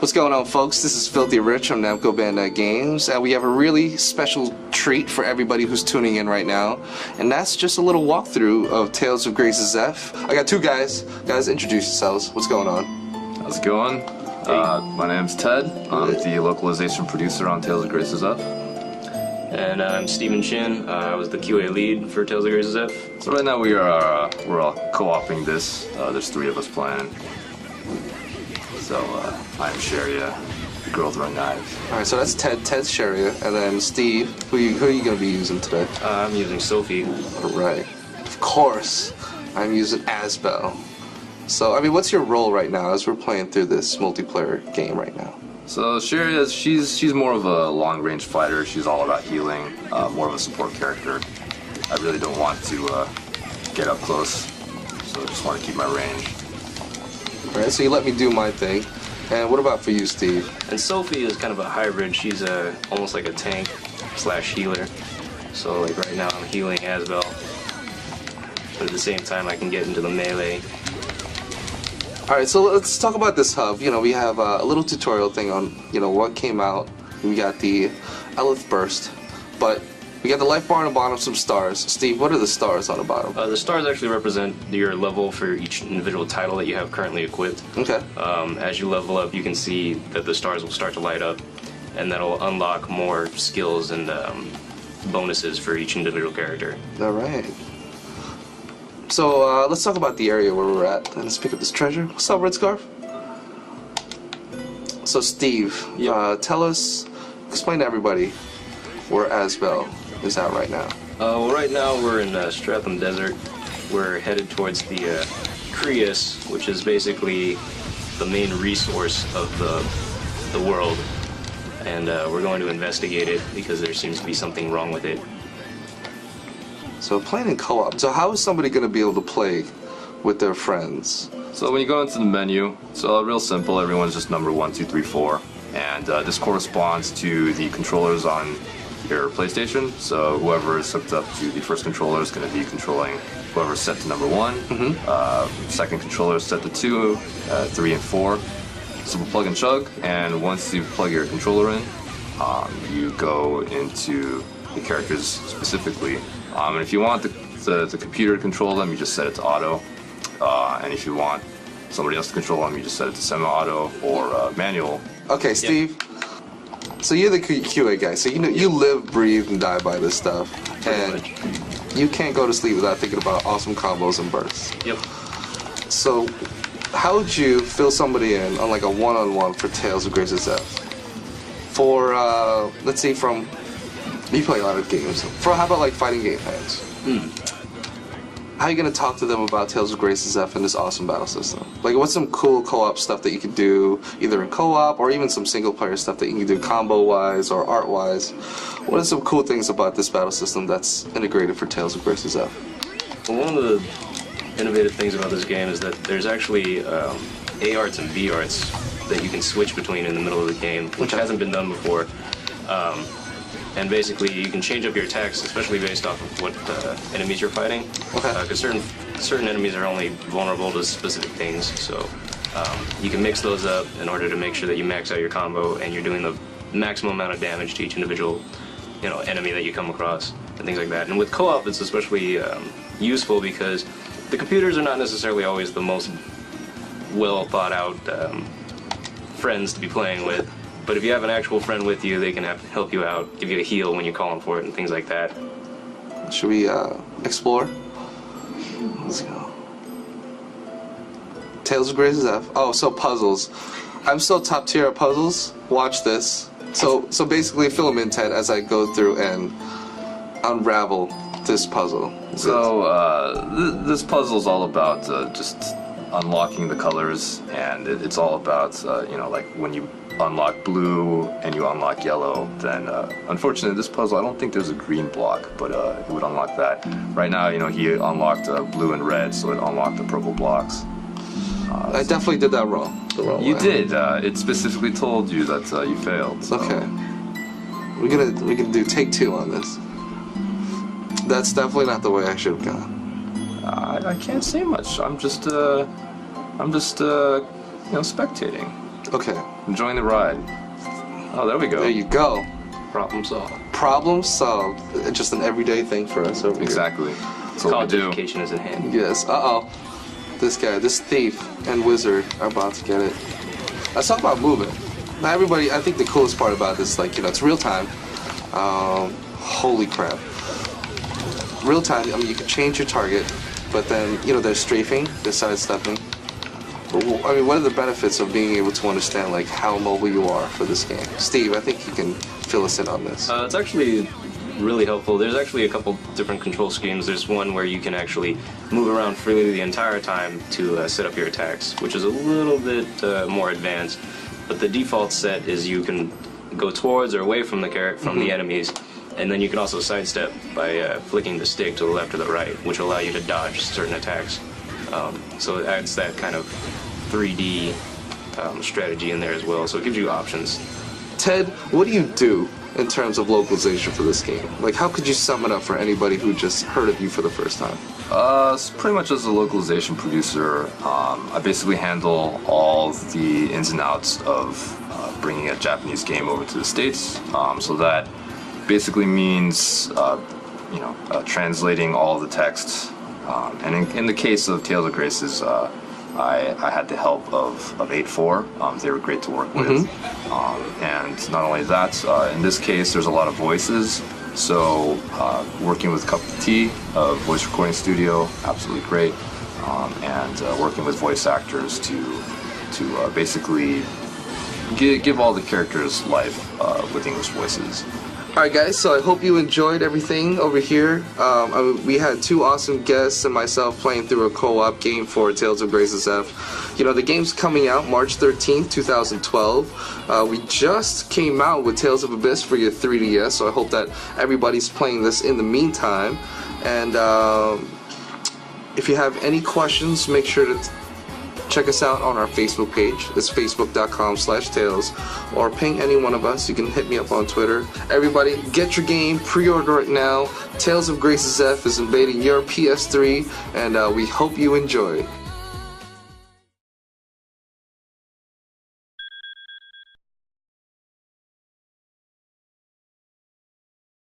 What's going on, folks? This is Filthy Rich from Namco Bandai Games, and we have a really special treat for everybody who's tuning in right now, and that's just a little walkthrough of Tales of Graces F. I got two guys. Guys, introduce yourselves. What's going on? How's it going? My name's Ted. I'm the localization producer on Tales of Graces F. And I'm Steven Chin. I was the QA lead for Tales of Graces F. So right now we're all co-oping this. There's three of us playing. So I'm Sharia, the girl throwing knives. Alright, so that's Ted's Sharia, and then Steve, who are you going to be using today? I'm using Sophie. Alright. Of course, I'm using Asbel. So, I mean, what's your role right now as we're playing through this multiplayer game right now? So Sharia, she's more of a long-range fighter. She's all about healing, more of a support character. I really don't want to get up close, so I just want to keep my range. Alright, so you let me do my thing. And what about for you, Steve? And Sophie is kind of a hybrid. She's almost like a tank / healer. So like right now I'm healing Asbel, but at the same time I can get into the melee. Alright, so let's talk about this hub. You know, we have a little tutorial thing on, you know, what came out. We got the Elith Burst, but we got the life bar on the bottom, some stars. Steve, what are the stars on the bottom? The stars actually represent your level for each individual title that you have currently equipped. Okay. As you level up, you can see that the stars will start to light up, and that'll unlock more skills and bonuses for each individual character. Alright. So, let's talk about the area where we're at, and let's pick up this treasure. What's up, Red Scarf? So, Steve, Yep. explain to everybody where Asbel is at right now. Well, right now we're in Stratham Desert. We're headed towards the Creus, which is basically the main resource of the world, and we're going to investigate it because there seems to be something wrong with it. So, playing in co-op. So, how is somebody going to be able to play with their friends? So when you go into the menu, so real simple, everyone's just number 1, 2, 3, 4, and this corresponds to the controllers on your PlayStation. So whoever is hooked up to the first controller is going to be controlling whoever's set to number 1. Second controller is set to 2, 3, and 4. So we'll plug and chug, and once you plug your controller in, you go into the characters specifically. And if you want the computer to control them, you just set it to auto. And if you want somebody else to control them, you just set it to semi-auto or manual. Okay, Steve. Yep. So you're the QA guy. So you know you live, breathe, and die by this stuff, and you can't go to sleep without thinking about awesome combos and bursts. Yep. So, how would you fill somebody in on like a one-on-one for Tales of Graces F? For let's see, from you play a lot of games. For how about like fighting game fans? How are you gonna talk to them about Tales of Graces F and this awesome battle system? Like, what's some cool co-op stuff that you could do, either in co-op or even some single-player stuff that you can do combo-wise or art-wise? What are some cool things about this battle system that's integrated for Tales of Graces F? Well, one of the innovative things about this game is that there's actually A arts and B arts that you can switch between in the middle of the game, which hasn't been done before. And basically, you can change up your attacks, especially based off of what enemies you're fighting. Because certain enemies are only vulnerable to specific things, so you can mix those up in order to make sure that you max out your combo and you're doing the maximum amount of damage to each individual, enemy that you come across and things like that. And with co-op, it's especially useful because the computers are not necessarily always the most well thought out friends to be playing with. But if you have an actual friend with you, they can help you out, give you a heal when you're calling for it, and things like that. Should we explore? Let's go. Tales of Graces F. Oh, so puzzles. I'm so top tier at puzzles. Watch this. So basically, fill them in, Ted, as I go through and unravel this puzzle. So this puzzle is all about just unlocking the colors, and it's all about like when you unlock blue and you unlock yellow, then unfortunately this puzzle, I don't think there's a green block, but it would unlock that. Right now, he unlocked blue and red, so it unlocked the purple blocks. I definitely did that wrong. The wrong You way. did. It specifically told you that you failed. So. Okay. We're gonna do take 2 on this. That's definitely not the way I should have gone. I can't say much. I'm just spectating. Okay. Enjoying the ride. Oh, there we go. There you go. Problem solved. Problem solved. Just an everyday thing for us over here. Exactly. That's what we College do. education is in hand. Yes. This guy, this thief and wizard are about to get it. Let's talk about movement. Now, everybody, I think the coolest part about this, like, you know, it's real time. Holy crap. Real time, I mean, you can change your target, but then, you know, there's strafing, there's sidestepping. I mean, what are the benefits of being able to understand, like, how mobile you are for this game? Steve, I think you can fill us in on this. It's actually really helpful. There's actually a couple different control schemes. There's one where you can actually move around freely the entire time to set up your attacks, which is a little bit more advanced. But the default set is you can go towards or away from the enemies, and then you can also sidestep by flicking the stick to the left or the right, which will allow you to dodge certain attacks. So it adds that kind of 3D strategy in there as well. So it gives you options. Ted, what do you do in terms of localization for this game? Like, how could you sum it up for anybody who just heard of you for the first time? So pretty much as a localization producer, I basically handle all the ins and outs of bringing a Japanese game over to the States. So that basically means, translating all the text. And in the case of Tales of Graces, I had the help of 8-4. They were great to work with. And not only that, in this case, there's a lot of voices. So working with Cup of Tea, a voice recording studio, absolutely great. And working with voice actors to basically give all the characters life with English voices. Alright guys, so I hope you enjoyed everything over here. We had two awesome guests and myself playing through a co-op game for Tales of Graces F. You know, the game's coming out March 13th, 2012. We just came out with Tales of Abyss for your 3DS, so I hope that everybody's playing this in the meantime. And if you have any questions, make sure to check us out on our Facebook page. It's facebook.com/tales, or ping any one of us. You can hit me up on Twitter. Everybody, get your game, pre-order it now. Tales of Graces F is invading your PS3, and we hope you enjoy.